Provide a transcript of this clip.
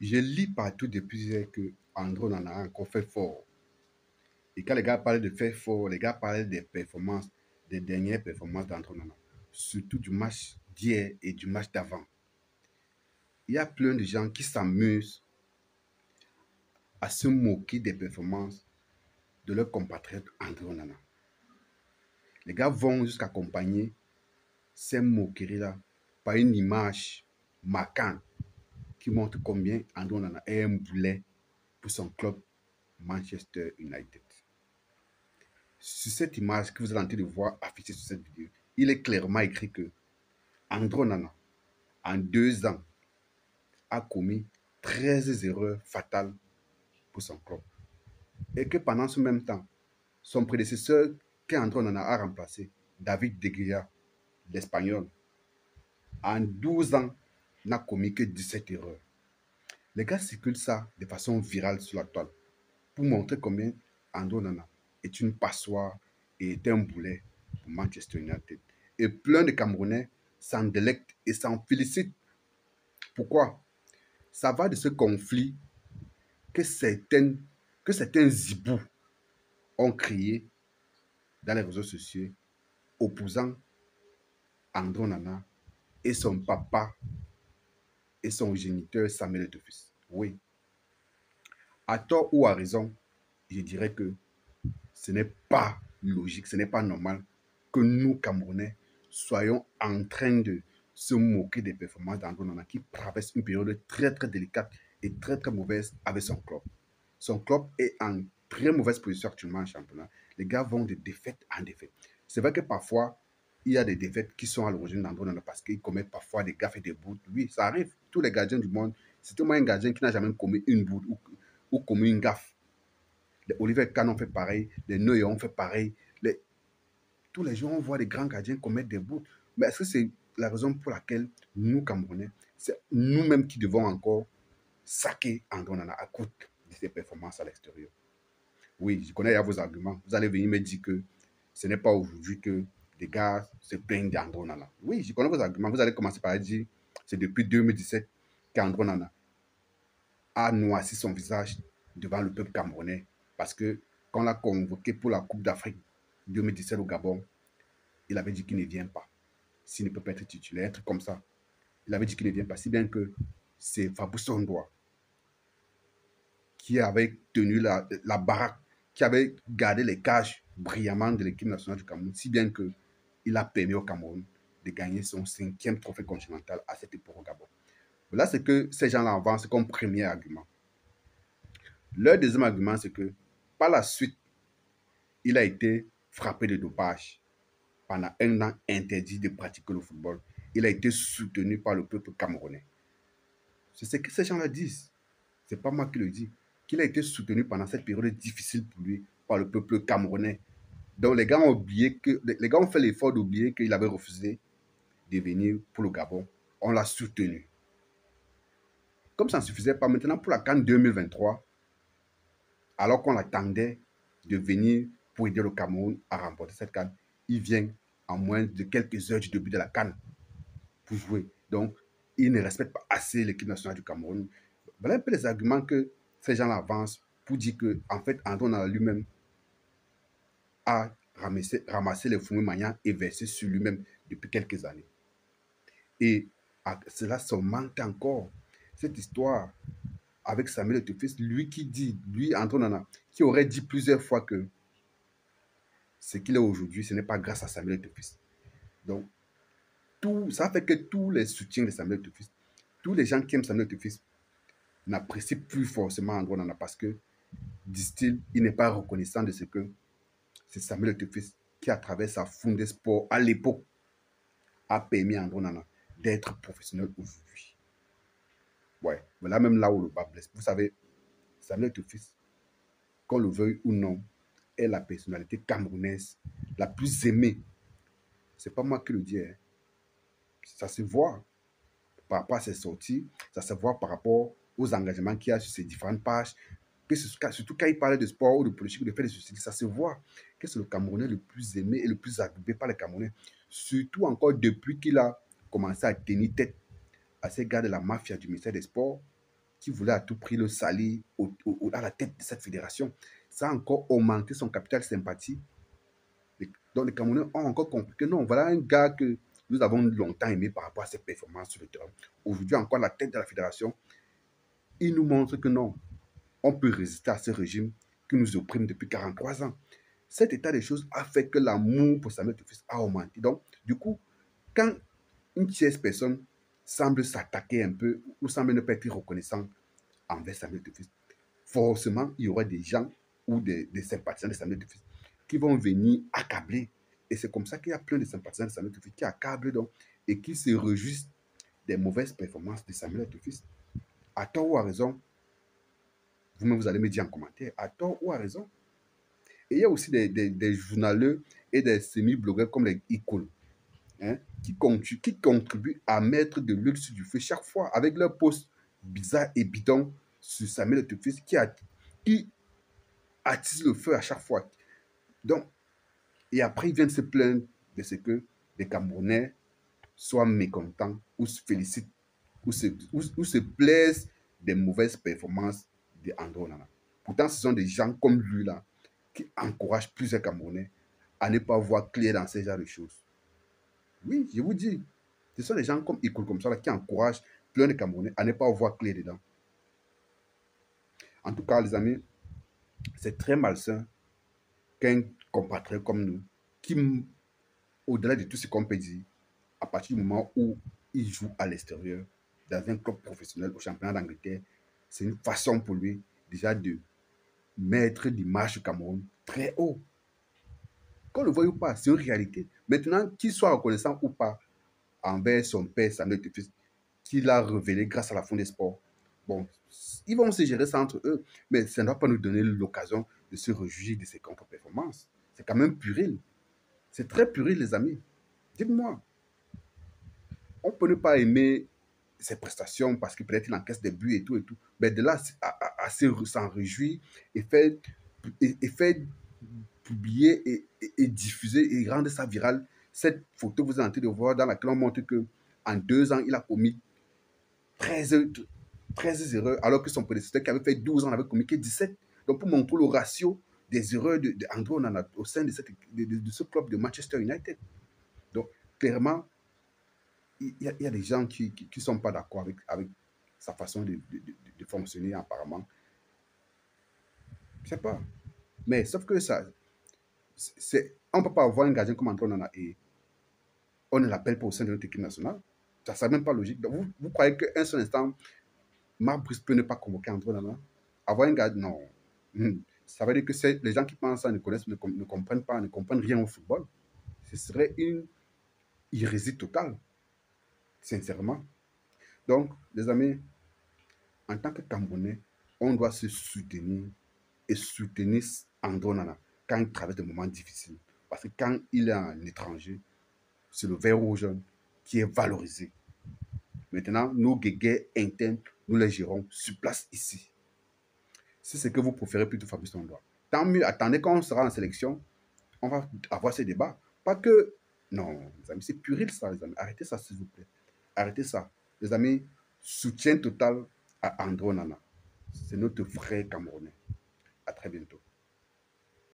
Je lis partout depuis hier que André Onana a encore fait fort. Et quand les gars parlaient de faire fort, les gars parlaient des performances, des dernières performances d'André Onana. Surtout du match d'hier et du match d'avant. Il y a plein de gens qui s'amusent à se moquer des performances de leur compatriote André Onana. Les gars vont jusqu'à accompagner ces moqueries-là par une image marquante qui montre combien André Onana est un boulet pour son club Manchester United. Sur cette image que vous êtes en train de voir affichée sur cette vidéo, il est clairement écrit que André Onana, en 2 ans, a commis 13 erreurs fatales pour son club. Et que pendant ce même temps, son prédécesseur qu'André Onana a remplacé, David De Gea, l'Espagnol, en 12 ans, n'a commis que 17 erreurs. Les gars circulent ça de façon virale sur la toile pour montrer combien André Onana est une passoire et est un boulet pour Manchester United. Et plein de Camerounais s'en délectent et s'en félicitent. Pourquoi? Ça va de ce conflit que certains zibous ont créé dans les réseaux sociaux opposant André Onana et son papa et son géniteur Samuel Eto'o. Oui, à tort ou à raison, je dirais que ce n'est pas logique, ce n'est pas normal que nous, Camerounais, soyons en train de se moquer des performances d'André Onana qui traverse une période très très délicate et très très mauvaise avec son club. Son club est en très mauvaise position actuellement en championnat. Les gars vont de défaite en défaite. C'est vrai que parfois, il y a des défaites qui sont à l'origine d'André Onana parce qu'il commet parfois des gaffes et des boudes. Oui, ça arrive. Tous les gardiens du monde, c'est au moins un gardien qui n'a jamais commis une boude ou commis une gaffe. Les Oliver Kahn ont fait pareil, les Neuer ont fait pareil. Tous les jours, on voit des grands gardiens commettre des bouts. Mais est-ce que c'est la raison pour laquelle nous, Camerounais, c'est nous-mêmes qui devons encore saquer André Onana à cause de ses performances à l'extérieur? Oui, je connais vos arguments. Vous allez venir me dire que ce n'est pas aujourd'hui que des gars se plaignent d'André Onana. Oui, je connais vos arguments. Vous allez commencer par dire c'est depuis 2017 qu'André Onana a noirci son visage devant le peuple camerounais parce que quand on l'a convoqué pour la Coupe d'Afrique 2017 au Gabon, il avait dit qu'il ne vient pas. S'il ne peut pas être titulaire, un truc comme ça. Il avait dit qu'il ne vient pas, si bien que c'est Fabrice Ondoa qui avait tenu la baraque, qui avait gardé les cages brillamment de l'équipe nationale du Cameroun, si bien qu'il a permis au Cameroun de gagner son 5e trophée continental à cette époque au Gabon. Là, c'est que ces gens-là avancent comme premier argument. Leur deuxième argument, c'est que par la suite, il a été frappé de dopage. Pendant un an interdit de pratiquer le football. Il a été soutenu par le peuple camerounais. C'est ce que ces gens-là disent. Ce n'est pas moi qui le dis. Qu'il a été soutenu pendant cette période difficile pour lui par le peuple camerounais. Donc les gars ont oublié les gars ont fait l'effort d'oublier qu'il avait refusé de venir pour le Gabon. On l'a soutenu. Comme ça ne suffisait pas, maintenant pour la CAN 2023, alors qu'on l'attendait de venir pour aider le Cameroun à remporter cette CAN, il vient en moins de quelques heures du début de la CAN pour jouer. Donc, il ne respecte pas assez l'équipe nationale du Cameroun. Voilà un peu les arguments que ces gens-là avancent pour dire que, en fait, André Onana lui-même a ramassé les fonds maniants et versé sur lui-même depuis quelques années. Et cela s'augmente encore. Cette histoire avec Samuel Eto'o, lui qui dit, lui, André Onana, qui aurait dit plusieurs fois que ce qu'il est aujourd'hui, ce n'est pas grâce à Samuel Eto'o. Donc, ça fait que tous les soutiens de Samuel Eto'o, tous les gens qui aiment Samuel Eto'o n'apprécient plus forcément André Onana parce que, disent-ils, il n'est pas reconnaissant de ce que c'est Samuel Eto'o qui, à travers sa Fondé Sport, à l'époque, a permis à André Onana d'être professionnel aujourd'hui. Ouais, voilà même là où le bas blesse. Vous savez, Samuel Eto'o, qu'on le veuille ou non, est la personnalité camerounaise la plus aimée. C'est pas moi qui le dis, hein. Ça se voit par rapport à ses sorties, ça se voit par rapport aux engagements qu'il y a sur ses différentes pages, que surtout quand il parlait de sport ou de politique ou de faire des sociétés, ça se voit que c'est le Camerounais le plus aimé et le plus admiré par les Camerounais. Surtout encore depuis qu'il a commencé à tenir tête à ces gars de la mafia du ministère des Sports qui voulait à tout prix le salir à la tête de cette fédération. Ça a encore augmenté son capital sympathie. Donc les Camerounais ont encore compris que non, voilà un gars que nous avons longtemps aimé par rapport à ses performances sur le terrain. Aujourd'hui, encore la tête de la fédération, il nous montre que non, on peut résister à ce régime qui nous opprime depuis 43 ans. Cet état des choses a fait que l'amour pour Samuel Tofis a augmenté. Donc, du coup, quand une tierce personne semble s'attaquer un peu ou semble ne pas être reconnaissant envers Samuel Tofis, forcément, il y aura des gens ou des sympathisants de Samuel Tofis qui vont venir accabler. Et c'est comme ça qu'il y a plein de sympathisants de Samuel Tofis qui accablent donc et qui se réjouissent des mauvaises performances de Samuel Tofis. À tort ou à raison, vous-même vous allez me dire en commentaire, à tort ou à raison. Et il y a aussi des journaleux et des semi-blogueurs comme les Icônes, hein, qui contribuent à mettre de l'huile sur du feu chaque fois avec leurs posts bizarres et bidons sur Samuel Tofis qui attise le feu à chaque fois. Donc, et après, ils viennent se plaindre de ce que les Camerounais soient mécontents ou se félicitent ou se plaisent des mauvaises performances de André Onana. Pourtant, ce sont des gens comme lui là qui encouragent plusieurs Camerounais à ne pas voir clair dans ces genres de choses. Oui, je vous dis, ce sont des gens comme Icône comme ça là, qui encouragent plein de Camerounais à ne pas voir clair dedans. En tout cas, les amis, c'est très malsain qu'un compatriote comme nous, qui, au-delà de tout ce qu'on peut dire, à partir du moment où il joue à l'extérieur, dans un club professionnel au championnat d'Angleterre, c'est une façon pour lui déjà de mettre l'image du Cameroun très haut. Qu'on le voit ou pas, c'est une réalité. Maintenant, qu'il soit reconnaissant ou pas envers son père Samuel Tofis, qu'il a révélé grâce à la Fond des Sports, bon, ils vont se gérer ça entre eux, mais ça ne doit pas nous donner l'occasion de se réjouir de ses contre-performances. C'est quand même puéril. C'est très puéril, les amis. Dites-moi, on peut ne pas aimer ses prestations parce que peut-être il encaisse des buts et tout. Mais de là à s'en réjouir et faire publier et diffuser et rendre ça viral, cette photo que vous êtes en train de voir dans laquelle on montre que en 2 ans, il a commis 13, 13 erreurs, alors que son prédécesseur qui avait fait 12 ans n'avait commis que 17. Donc, pour montrer le ratio des erreurs d'André Onana au sein de ce club de Manchester United. Donc, clairement, il y a des gens qui ne sont pas d'accord avec sa façon de fonctionner apparemment. Je ne sais pas. Mais sauf que ça, on ne peut pas avoir un gardien comme André Onana et on ne l'appelle pas au sein de notre équipe nationale. Ça n'est même pas logique. Donc, vous croyez qu'un seul instant, Marc Brice peut ne pas convoquer André Onana? Avoir un gardien, non. Ça veut dire que les gens qui pensent ça ne connaissent, ne comprennent pas, ne comprennent rien au football. Ce serait une hérésie totale, sincèrement. Donc, les amis, en tant que Camerounais, on doit se soutenir et soutenir André Onana quand il traverse des moments difficiles. Parce que quand il est un étranger, c'est le vert rouge qui est valorisé. Maintenant, nos guéguerres internes, nous les gérons sur place ici. C'est ce que vous préférez plutôt Fabrice Ondoa. Tant mieux, attendez quand on sera en sélection, on va avoir ces débats. Pas que... Non, les amis, c'est puéril ça, les amis. Arrêtez ça, s'il vous plaît. Arrêtez ça. Les amis, soutien total à André Onana. C'est notre frère camerounais. À très bientôt.